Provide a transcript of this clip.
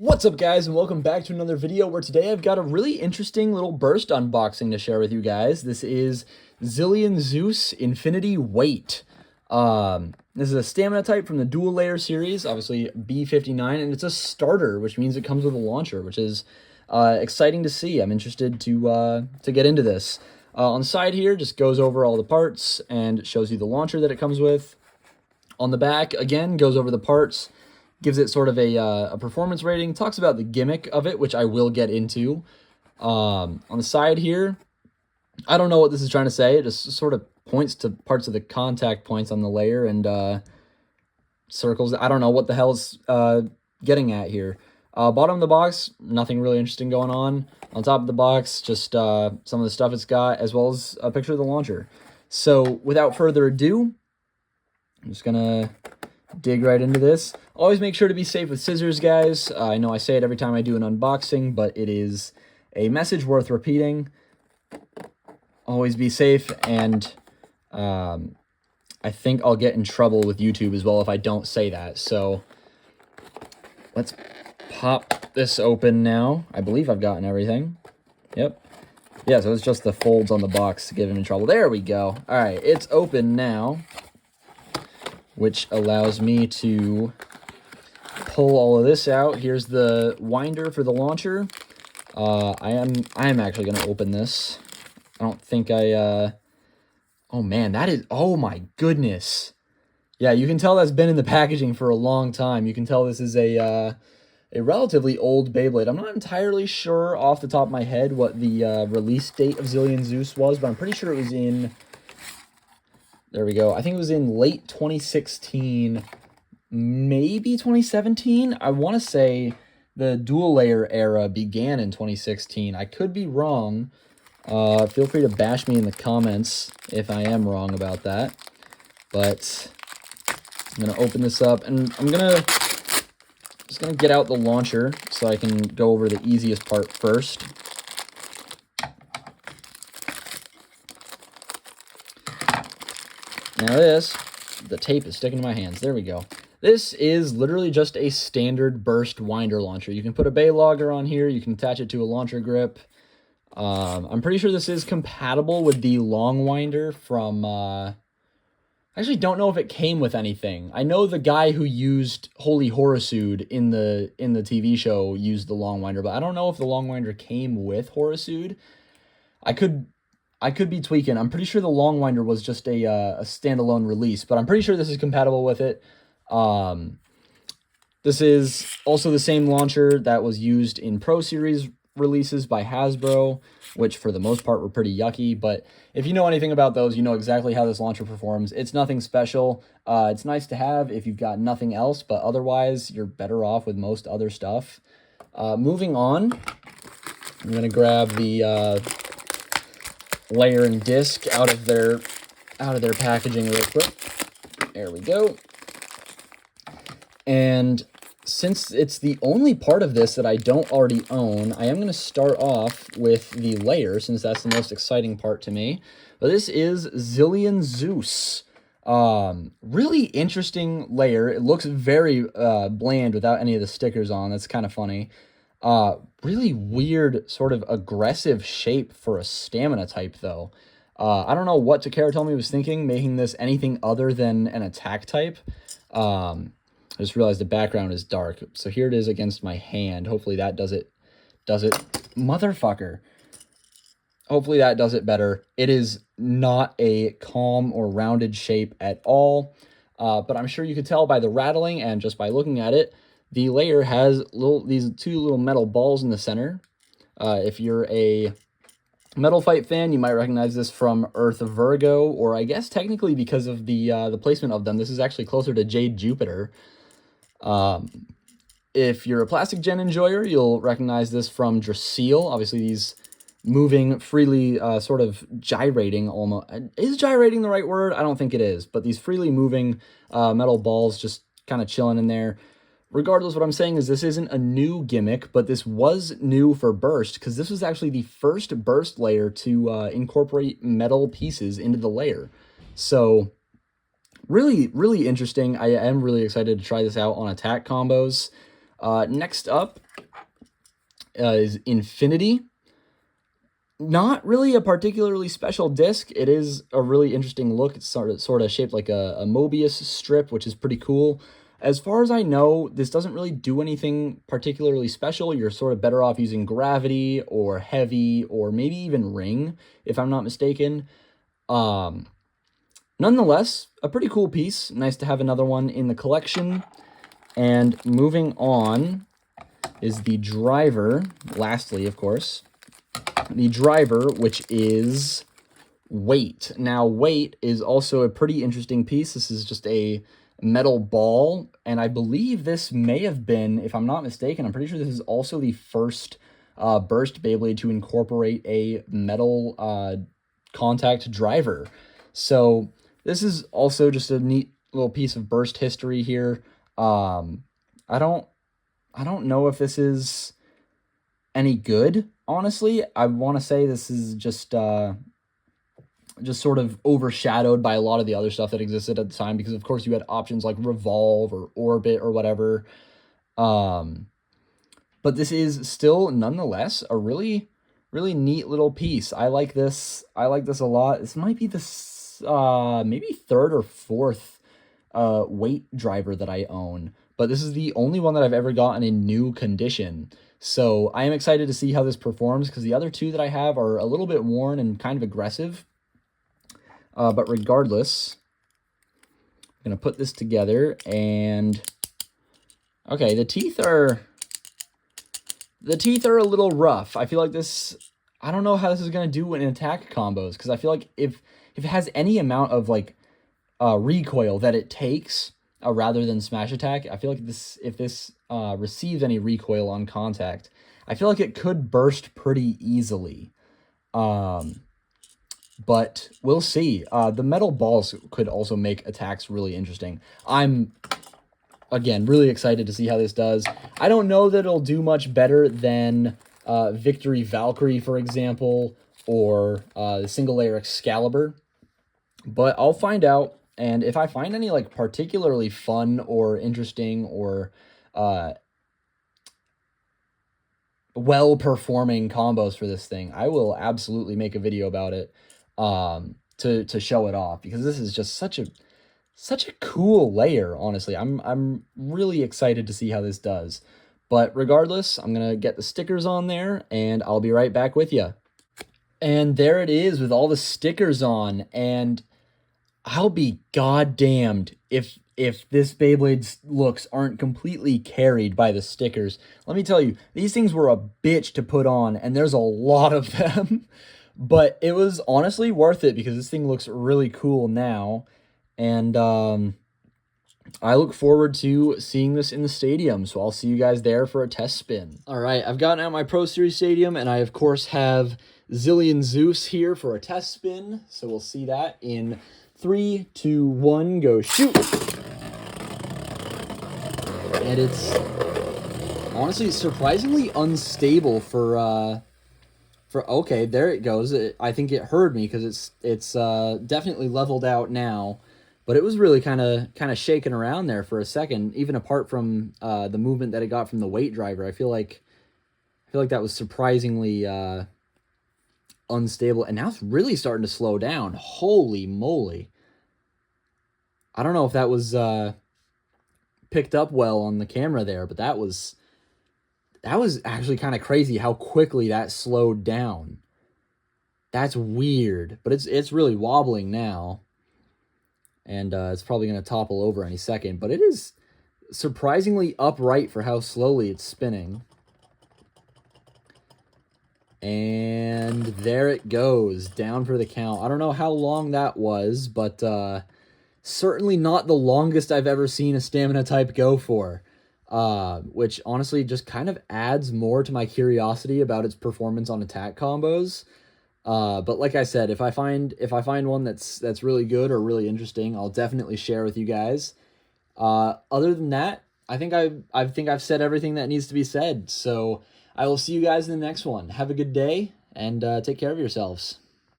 What's up, guys, and welcome back to another video where today I've got a really interesting little burst unboxing to share with you guys. This is Zillion Zeus Infinity Weight. This is a stamina type from the dual layer series, obviously B59, and it's a starter, which means it comes with a launcher, which is exciting to see. I'm interested to get into this. On the side here, just goes over all the parts and shows you the launcher that it comes with. On the back, again, goes over the parts, gives it sort of a performance rating, talks about the gimmick of it, which I will get into. On the side here, I don't know what this is trying to say. It just sort of points to parts of the contact points on the layer and circles. I don't know what the hell it's getting at here. Bottom of the box, nothing really interesting going on. On top of the box, just some of the stuff it's got, as well as a picture of the launcher. So without further ado, I'm just gonna dig right into this. Always make sure to be safe with scissors, guys. I know I say it every time I do an unboxing, but it is a message worth repeating. Always be safe, and I think I'll get in trouble with YouTube as well if I don't say that. So let's pop this open now. I believe I've gotten everything. Yep. Yeah, so it's just the folds on the box to get him in trouble. There we go. All right, it's open now, which allows me to pull all of this out. Here's the winder for the launcher. I am actually going to open this. I don't think I, oh man, that is, oh my goodness. Yeah, you can tell that's been in the packaging for a long time. You can tell this is a relatively old Beyblade. I'm not entirely sure off the top of my head what the release date of Zillion Zeus was, but I'm pretty sure it was in, there we go. I think it was in late 2016, maybe 2017. I want to say the dual layer era began in 2016. I could be wrong. Feel free to bash me in the comments if I am wrong about that. But I'm going to open this up, and I'm just going to get out the launcher so I can go over the easiest part first. Now the tape is sticking to my hands. There we go. This is literally just a standard burst winder launcher. You can put a bay logger on here. You can attach it to a launcher grip. I'm pretty sure this is compatible with the long winder from, I actually don't know if it came with anything. I know the guy who used Holy Horasude in the TV show used the long winder, but I don't know if the long winder came with Horasude. I could be tweaking. I'm pretty sure the long winder was just a standalone release, but I'm pretty sure this is compatible with it. This is also the same launcher that was used in Pro Series releases by Hasbro, which for the most part were pretty yucky, but if you know anything about those, you know exactly how this launcher performs. It's nothing special. It's nice to have if you've got nothing else, but otherwise you're better off with most other stuff. Moving on, I'm going to grab the layer and disc out of their packaging real quick. There we go. And since it's the only part of this that I don't already own, I am going to start off with the layer, since that's the most exciting part to me. But this is Zillion Zeus. Really interesting layer. It looks very bland without any of the stickers on. That's kind of funny. Really weird, sort of aggressive shape for a stamina type, though. I don't know what Takara told me was thinking, making this anything other than an attack type. I just realized the background is dark. So here it is against my hand. Hopefully that does it. Motherfucker. Hopefully that does it better. It is not a calm or rounded shape at all. But I'm sure you could tell by the rattling and just by looking at it, the layer has these two little metal balls in the center. If you're a Metal Fight fan, you might recognize this from Earth Virgo, or I guess technically because of the placement of them, this is actually closer to Jade Jupiter. If you're a Plastic Gen enjoyer, you'll recognize this from Drasil. Obviously, these moving freely, sort of gyrating almost. Is gyrating the right word? I don't think it is, but these freely moving metal balls just kind of chilling in there. Regardless, what I'm saying is this isn't a new gimmick, but this was new for Burst, because this was actually the first Burst layer to incorporate metal pieces into the layer. So really, really interesting. I am really excited to try this out on attack combos. Next up is Infinity. Not really a particularly special disc. It is a really interesting look. It's sort of shaped like a Mobius strip, which is pretty cool. As far as I know, this doesn't really do anything particularly special. You're sort of better off using Gravity or Heavy or maybe even Ring, if I'm not mistaken. Nonetheless, a pretty cool piece. Nice to have another one in the collection. And moving on is the driver, lastly, of course. The driver, which is Weight. Now, Weight is also a pretty interesting piece. This is just a metal ball, and I believe this may have been, if I'm not mistaken, I'm pretty sure this is also the first Burst Beyblade to incorporate a metal contact driver. So this is also just a neat little piece of Burst history here. I don't know if this is any good, honestly. I want to say this is just sort of overshadowed by a lot of the other stuff that existed at the time, because of course you had options like Revolve or Orbit or whatever. But this is still nonetheless a really neat little piece. I like this a lot. This might be the maybe third or fourth Weight driver that I own, but this is the only one that I've ever gotten in new condition. So I am excited to see how this performs, because the other two that I have are a little bit worn and kind of aggressive. But regardless, I'm going to put this together, and okay, the teeth are a little rough. I feel like this, I don't know how this is going to do in attack combos, because I feel like if it has any amount of like recoil that it takes, rather than smash attack, I feel like if this receives any recoil on contact, I feel like it could burst pretty easily. But we'll see. The metal balls could also make attacks really interesting. I'm, again, really excited to see how this does. I don't know that it'll do much better than Victory Valkyrie, for example, or the single layer Excalibur, but I'll find out. And if I find any like particularly fun or interesting or well-performing combos for this thing, I will absolutely make a video about it to show it off, because this is just such a cool layer, honestly. I'm really excited to see how this does. But regardless, I'm going to get the stickers on there, and I'll be right back with you. And there it is with all the stickers on, and I'll be goddamned if this Beyblade's looks aren't completely carried by the stickers. Let me tell you, these things were a bitch to put on, and there's a lot of them. But it was honestly worth it, because this thing looks really cool now. And I look forward to seeing this in the stadium, so I'll see you guys there for a test spin. All right, I've gotten out my Pro Series Stadium, and I, of course, have Zillion Zeus here for a test spin. So we'll see that in 3, 2, 1, go shoot. And it's honestly surprisingly unstable for okay, there it goes. I think it heard me, because it's definitely leveled out now, but it was really kind of shaking around there for a second, even apart from the movement that it got from the Weight driver. I feel like that was surprisingly unstable, and now it's really starting to slow down. Holy moly. I don't know if that was picked up well on the camera there, but that was actually kind of crazy how quickly that slowed down. That's weird, but it's really wobbling now, and it's probably going to topple over any second, but it is surprisingly upright for how slowly it's spinning. And there it goes, down for the count. I don't know how long that was, but certainly not the longest I've ever seen a stamina type go for, which honestly just kind of adds more to my curiosity about its performance on attack combos. But like I said, if I find one that's really good or really interesting, I'll definitely share with you guys. Other than that, I think I've said everything that needs to be said. So I will see you guys in the next one. Have a good day, and take care of yourselves.